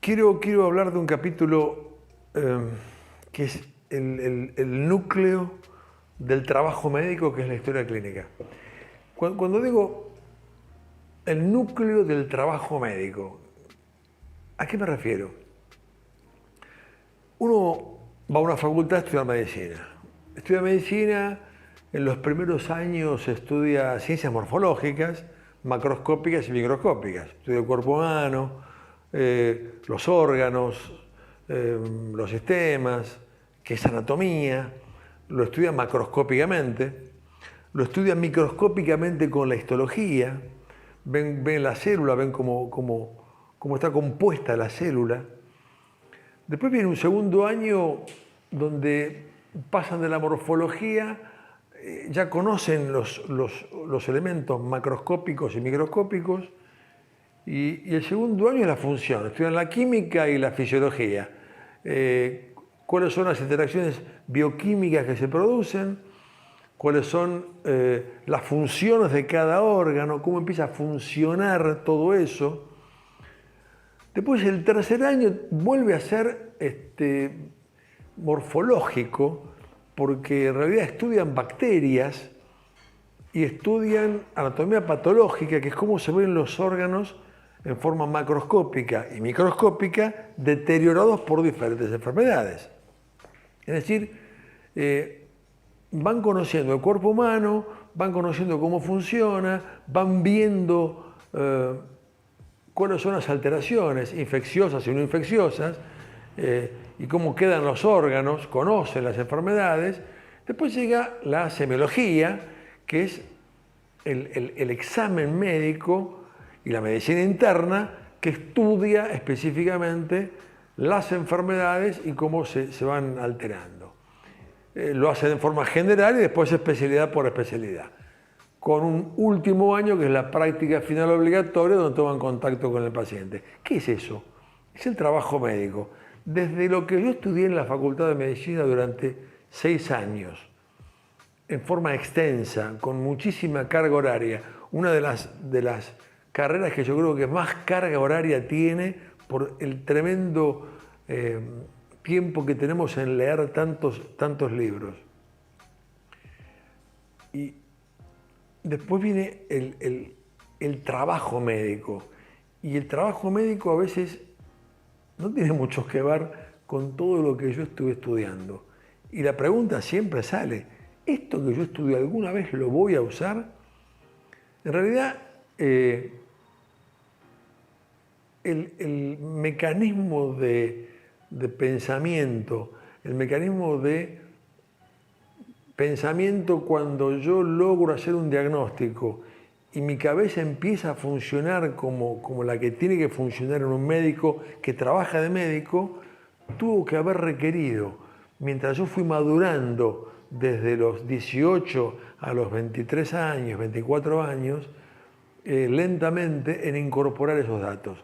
Quiero hablar de un capítulo que es el núcleo del trabajo médico, que es la historia clínica. Cuando digo el núcleo del trabajo médico, ¿a qué me refiero? Uno va a una facultad a estudiar medicina. Estudia medicina, en los primeros años estudia ciencias morfológicas, macroscópicas y microscópicas. Estudia el cuerpo humano, los órganos, los sistemas, que es anatomía. Lo estudia macroscópicamente, lo estudia microscópicamente con la histología. Ven la célula, ven cómo está compuesta la célula. Después viene un segundo año donde pasan de la morfología, ya conocen los elementos macroscópicos y microscópicos, y el segundo año es la función, estudian la química y la fisiología. Cuáles son las interacciones bioquímicas que se producen, cuáles son las funciones de cada órgano, cómo empieza a funcionar todo eso. Después el tercer año vuelve a ser morfológico, porque en realidad estudian bacterias y estudian anatomía patológica, que es cómo se ven los órganos en forma macroscópica y microscópica deteriorados por diferentes enfermedades. Es decir, van conociendo el cuerpo humano, van conociendo cómo funciona, van viendo cuáles son las alteraciones infecciosas y no infecciosas, y cómo quedan los órganos, conocen las enfermedades. Después llega la semiología, que es el examen médico y la medicina interna, que estudia específicamente las enfermedades y cómo se van alterando. Lo hace de forma general y después especialidad por especialidad, con un último año que es la práctica final obligatoria, donde toman contacto con el paciente. ¿Qué es eso? Es el trabajo médico. Desde lo que yo estudié en la Facultad de Medicina durante 6 años, en forma extensa, con muchísima carga horaria, una de las carreras que yo creo que más carga horaria tiene por el tremendo tiempo que tenemos en leer tantos libros. Y después viene el trabajo médico. Y el trabajo médico a veces no tiene mucho que ver con todo lo que yo estuve estudiando. Y la pregunta siempre sale, ¿esto que yo estudié alguna vez lo voy a usar? En realidad, el mecanismo de pensamiento, el mecanismo de pensamiento cuando yo logro hacer un diagnóstico y mi cabeza empieza a funcionar como la que tiene que funcionar en un médico que trabaja de médico, tuvo que haber requerido, mientras yo fui madurando desde los 18 a los 23 años, 24 años, lentamente en incorporar esos datos.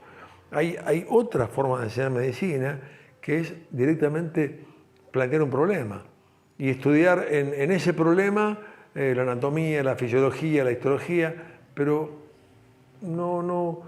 Hay otra forma de enseñar medicina, que es directamente plantear un problema y estudiar en ese problema la anatomía, la fisiología, la histología, pero no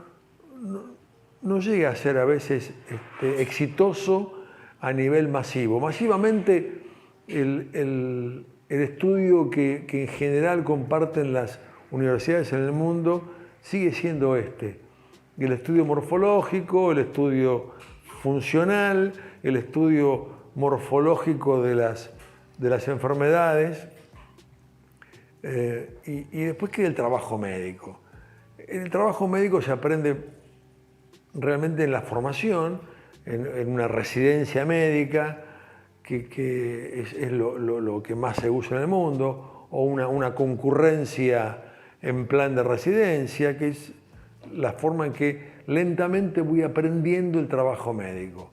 llega a ser a veces exitoso a nivel masivo. Masivamente el estudio que en general comparten las universidades en el mundo sigue siendo el estudio morfológico, el estudio funcional, el estudio morfológico de las enfermedades, y después queda el trabajo médico. El trabajo médico se aprende realmente en la formación, en una residencia médica, que es lo que más se usa en el mundo, o una concurrencia en plan de residencia, que es la forma en que lentamente voy aprendiendo el trabajo médico.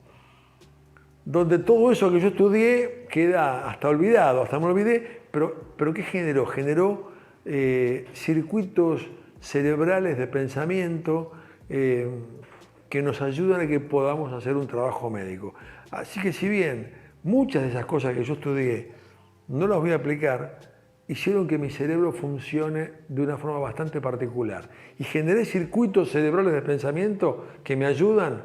Donde todo eso que yo estudié queda hasta olvidado, hasta me olvidé, pero ¿qué generó? Generó circuitos cerebrales de pensamiento que nos ayudan a que podamos hacer un trabajo médico. Así que si bien muchas de esas cosas que yo estudié no las voy a aplicar, hicieron que mi cerebro funcione de una forma bastante particular y generé circuitos cerebrales de pensamiento que me ayudan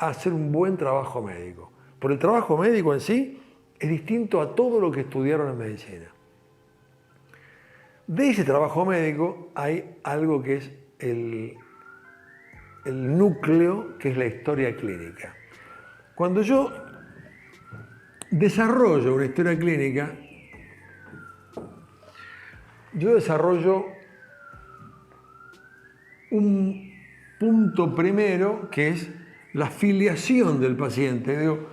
a hacer un buen trabajo médico. Porque el trabajo médico en sí es distinto a todo lo que estudiaron en medicina. De ese trabajo médico hay algo que es el núcleo, que es la historia clínica. Cuando yo desarrollo una historia clínica, yo desarrollo un punto primero que es la filiación del paciente. Digo,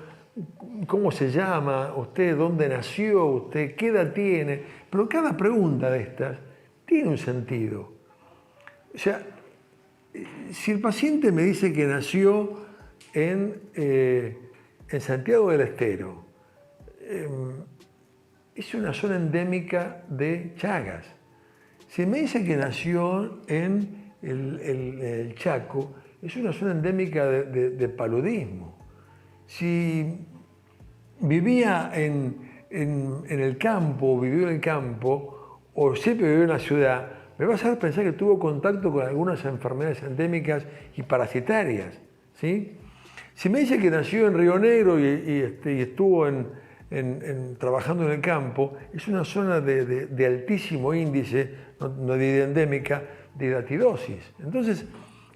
¿cómo se llama? ¿Usted dónde nació? ¿Usted qué edad tiene? Pero cada pregunta de estas tiene un sentido. O sea, si el paciente me dice que nació en Santiago del Estero, es una zona endémica de Chagas. Si me dice que nació en el Chaco, es una zona endémica de paludismo. Si vivía en el campo, vivió en el campo, o siempre vivió en la ciudad, me va a hacer pensar que tuvo contacto con algunas enfermedades endémicas y parasitarias, ¿sí? Si me dice que nació en Río Negro y estuvo trabajando en el campo, es una zona de altísimo índice, no diría endémica, de hidatidosis. Entonces,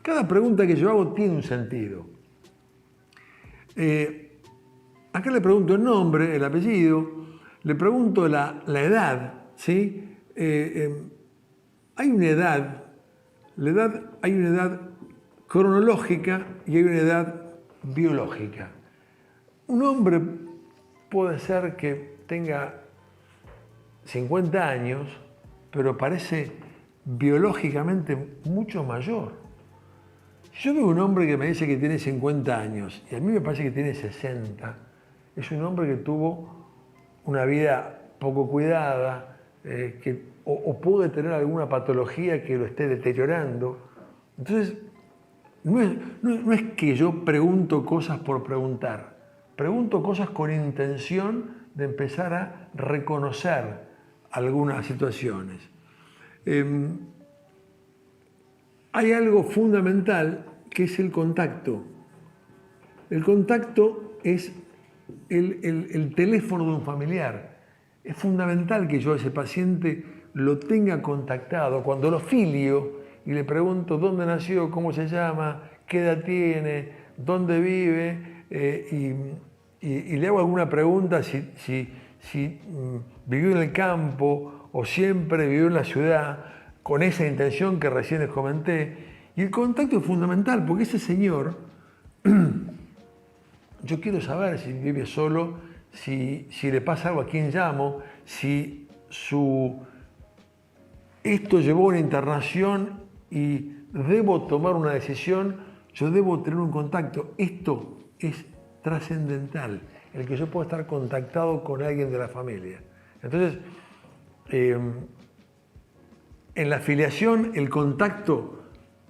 cada pregunta que yo hago tiene un sentido. Acá le pregunto el nombre, el apellido, le pregunto la edad, ¿sí? Hay una edad, hay una edad cronológica y hay una edad biológica. Un hombre puede ser que tenga 50 años, pero parece biológicamente mucho mayor. Si yo veo un hombre que me dice que tiene 50 años y a mí me parece que tiene 60, es un hombre que tuvo una vida poco cuidada, o puede tener alguna patología que lo esté deteriorando. Entonces, no es que yo pregunto cosas por preguntar, pregunto cosas con intención de empezar a reconocer algunas situaciones. Hay algo fundamental que es el contacto. El contacto es el teléfono de un familiar. Es fundamental que yo a ese paciente lo tenga contactado. Cuando lo filio y le pregunto dónde nació, cómo se llama, qué edad tiene, dónde vive, y le hago alguna pregunta si vivió en el campo o siempre vivió en la ciudad, con esa intención que recién les comenté. Y el contacto es fundamental, porque ese señor, yo quiero saber si vive solo, si le pasa algo, a quién llamo, si esto llevó a una internación y debo tomar una decisión, yo debo tener un contacto. Esto es trascendental, el que yo pueda estar contactado con alguien de la familia. Entonces, en la afiliación, el contacto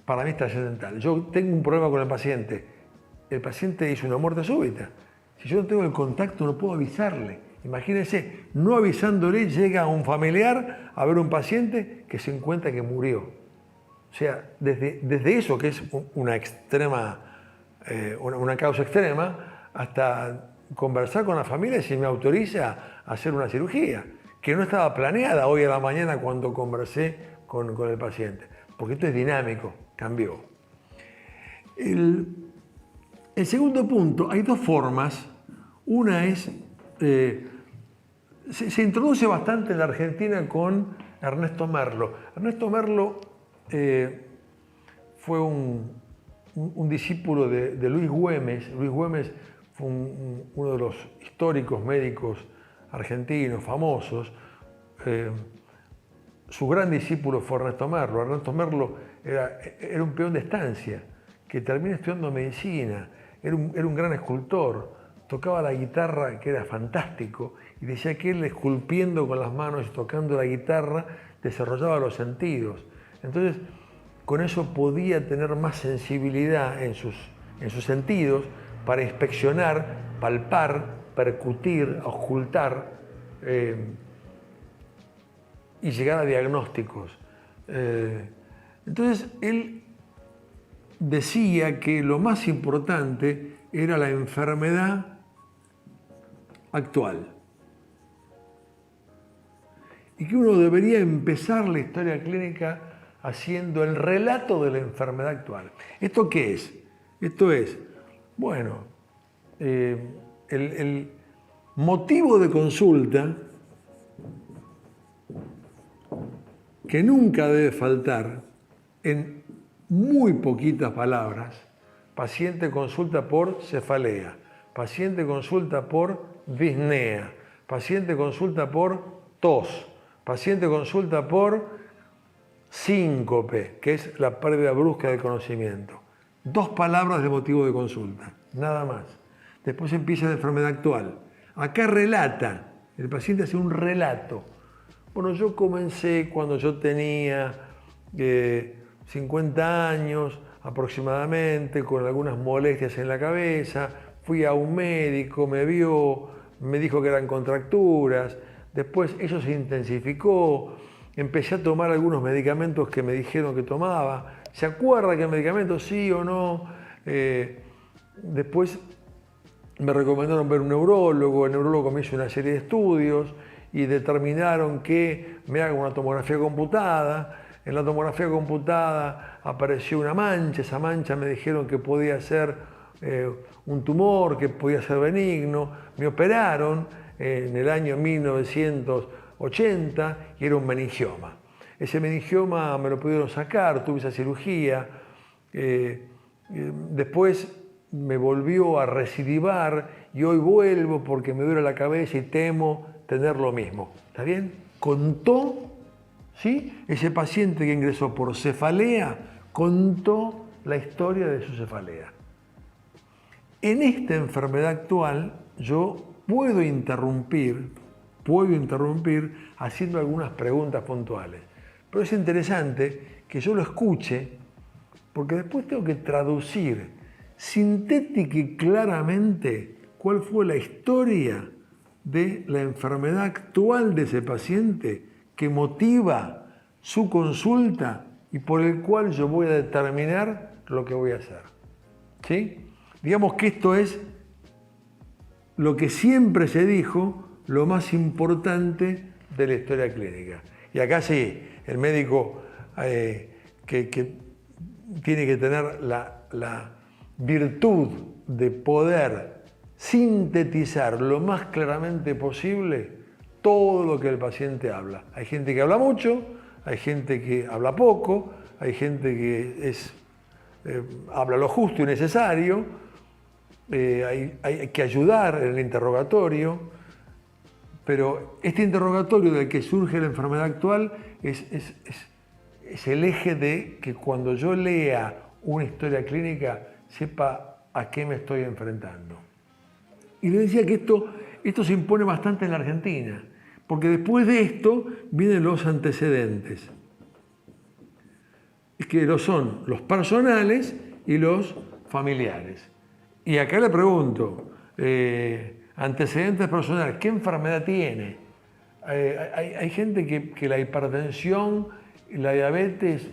para mí es trascendental. Yo tengo un problema con el paciente hizo una muerte súbita. Si yo no tengo el contacto, no puedo avisarle. Imagínense, no avisándole, llega un familiar a ver un paciente que se encuentra que murió. O sea, desde eso, que es una causa extrema, hasta conversar con la familia si me autoriza a hacer una cirugía, que no estaba planeada hoy a la mañana cuando conversé con el paciente. Porque esto es dinámico, cambió. El segundo punto, hay dos formas. Una es, se introduce bastante en la Argentina con Ernesto Merlo. Ernesto Merlo fue un discípulo de Luis Güemes. Luis Güemes fue uno de los históricos médicos argentinos famosos. Su gran discípulo fue Ernesto Merlo. Ernesto Merlo era un peón de estancia que terminó estudiando medicina. Era un gran escultor. Tocaba la guitarra, que era fantástico, y decía que él, esculpiendo con las manos y tocando la guitarra, desarrollaba los sentidos. Entonces, con eso podía tener más sensibilidad en sus sentidos para inspeccionar, palpar, percutir, auscultar y llegar a diagnósticos. Entonces, él decía que lo más importante era la enfermedad actual. Y que uno debería empezar la historia clínica haciendo el relato de la enfermedad actual. ¿Esto qué es? Esto es, bueno, el motivo de consulta que nunca debe faltar, en muy poquitas palabras: paciente consulta por cefalea, paciente consulta por disnea, paciente consulta por tos, paciente consulta por síncope, que es la pérdida brusca de conocimiento. 2 palabras de motivo de consulta, nada más. Después empieza la enfermedad actual. Acá relata, el paciente hace un relato. Bueno, yo comencé cuando yo tenía 50 años aproximadamente, con algunas molestias en la cabeza. Fui a un médico, me vio, me dijo que eran contracturas. Después eso se intensificó. Empecé a tomar algunos medicamentos que me dijeron que tomaba. ¿Se acuerda qué medicamento? Sí o no. Después me recomendaron ver un neurólogo. El neurólogo me hizo una serie de estudios y determinaron que me haga una tomografía computada. En la tomografía computada apareció una mancha. Esa mancha me dijeron que podía ser un tumor, que podía ser benigno. Me operaron en el año 1980 y era un meningioma. Ese meningioma me lo pudieron sacar, tuve esa cirugía. Después me volvió a recidivar y hoy vuelvo porque me duele la cabeza y temo tener lo mismo. ¿Está bien? Contó, ¿sí? Ese paciente que ingresó por cefalea contó la historia de su cefalea. En esta enfermedad actual yo puedo interrumpir haciendo algunas preguntas puntuales. Pero es interesante que yo lo escuche, porque después tengo que traducir sintética y claramente cuál fue la historia de la enfermedad actual de ese paciente que motiva su consulta y por el cual yo voy a determinar lo que voy a hacer. ¿Sí? Digamos que esto es lo que siempre se dijo, lo más importante de la historia clínica. Y acá sí, el médico que tiene que tener la virtud de poder sintetizar lo más claramente posible todo lo que el paciente habla. Hay gente que habla mucho, hay gente que habla poco, hay gente que habla lo justo y necesario, hay que ayudar en el interrogatorio, pero este interrogatorio del que surge la enfermedad actual es el eje de que cuando yo lea una historia clínica sepa a qué me estoy enfrentando. Y le decía que esto se impone bastante en la Argentina, porque después de esto vienen los antecedentes, que son los personales y los familiares. Y acá le pregunto, antecedentes personales, ¿qué enfermedad tiene? Hay gente que la hipertensión y la diabetes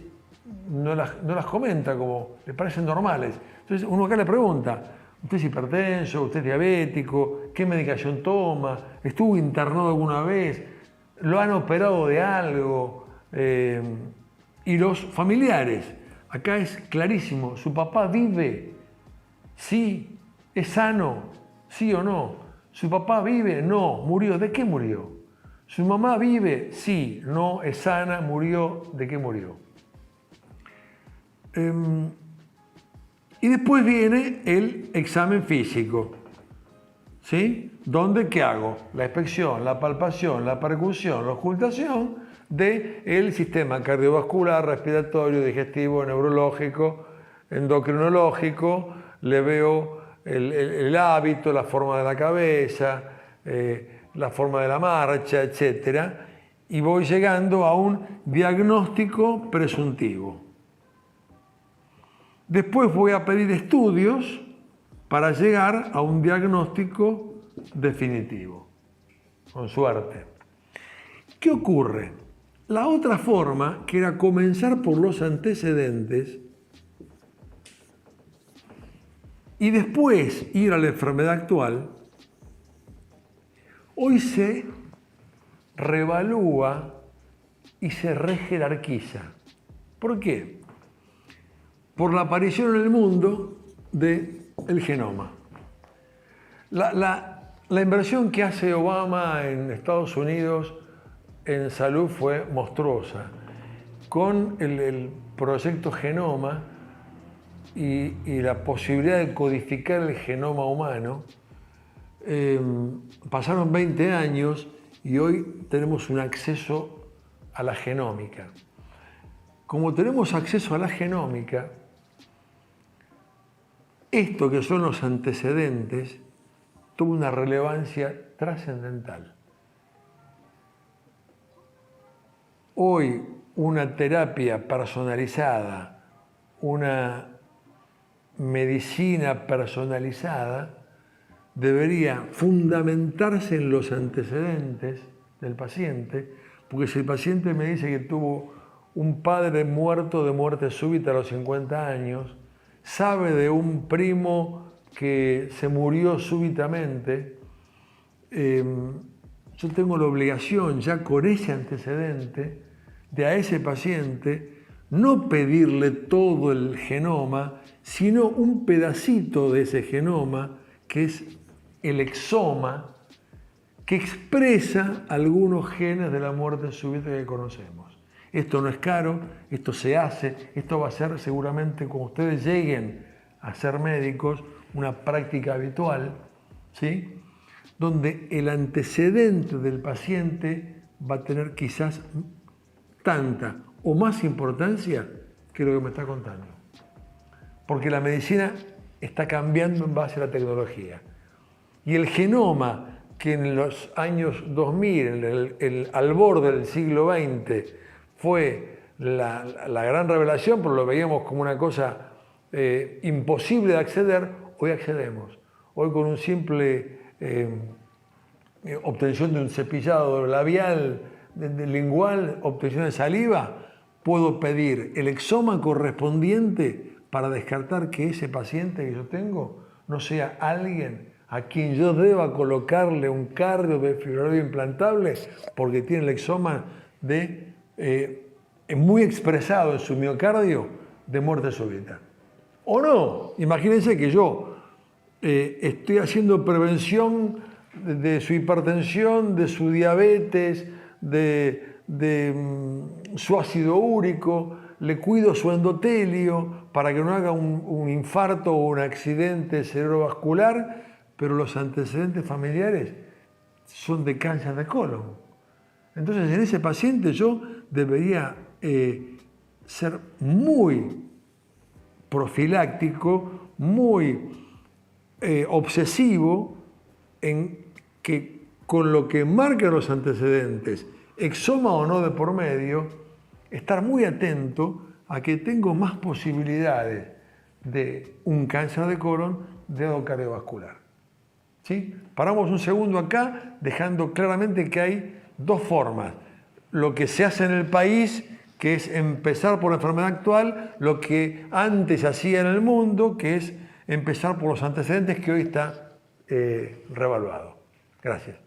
no las comenta como le parecen normales. Entonces uno acá le pregunta, ¿usted es hipertenso? ¿Usted es diabético? ¿Qué medicación toma? ¿Estuvo internado alguna vez? ¿Lo han operado de algo? Y los familiares, acá es clarísimo, ¿su papá vive? Sí. ¿Es sano? ¿Sí o no? ¿Su papá vive? No. ¿Murió? ¿De qué murió? ¿Su mamá vive? Sí. No. ¿Es sana? ¿Murió? ¿De qué murió? Y después viene el examen físico. ¿Sí? ¿Dónde qué hago? La inspección, la palpación, la percusión, la ocultación del sistema cardiovascular, respiratorio, digestivo, neurológico, endocrinológico. Le veo el hábito, la forma de la cabeza, la forma de la marcha, etc. Y voy llegando a un diagnóstico presuntivo. Después voy a pedir estudios para llegar a un diagnóstico definitivo, con suerte. ¿Qué ocurre? La otra forma, que era comenzar por los antecedentes, y después ir a la enfermedad actual, hoy se revalúa y se rejerarquiza. ¿Por qué? Por la aparición en el mundo del genoma. La inversión que hace Obama en Estados Unidos en salud fue monstruosa. Con el proyecto Genoma y la posibilidad de codificar el genoma humano, pasaron 20 años y hoy tenemos un acceso a la genómica. Como tenemos acceso a la genómica, esto que son los antecedentes tuvo una relevancia trascendental. Hoy una terapia personalizada, una medicina personalizada debería fundamentarse en los antecedentes del paciente, porque si el paciente me dice que tuvo un padre muerto de muerte súbita a los 50 años, sabe de un primo que se murió súbitamente, yo tengo la obligación ya con ese antecedente de a ese paciente no pedirle todo el genoma, sino un pedacito de ese genoma que es el exoma, que expresa algunos genes de la muerte súbita que conocemos. Esto no es caro, esto se hace, esto va a ser seguramente cuando ustedes lleguen a ser médicos una práctica habitual, ¿sí? Donde el antecedente del paciente va a tener quizás tanta o más importancia que lo que me está contando. Porque la medicina está cambiando en base a la tecnología. Y el genoma, que en los años 2000, al borde del siglo XX, fue la gran revelación, pero lo veíamos como una cosa imposible de acceder, hoy accedemos. Hoy con un simple obtención de un cepillado labial, lingual, obtención de saliva, puedo pedir el exoma correspondiente para descartar que ese paciente que yo tengo no sea alguien a quien yo deba colocarle un cardiodefibrilador implantable porque tiene el exoma muy expresado en su miocardio de muerte súbita. ¿O no? Imagínense que yo estoy haciendo prevención de su hipertensión, de su diabetes, de su ácido úrico, le cuido su endotelio para que no haga un infarto o un accidente cerebrovascular, pero los antecedentes familiares son de cáncer de colon. Entonces, en ese paciente yo debería ser muy profiláctico, muy obsesivo en que con lo que marcan los antecedentes, exoma o no de por medio, estar muy atento a que tengo más posibilidades de un cáncer de colon de cardiovascular. ¿Sí? Paramos un segundo acá, dejando claramente que hay dos formas. Lo que se hace en el país, que es empezar por la enfermedad actual, lo que antes se hacía en el mundo, que es empezar por los antecedentes, que hoy está revaluado. Gracias.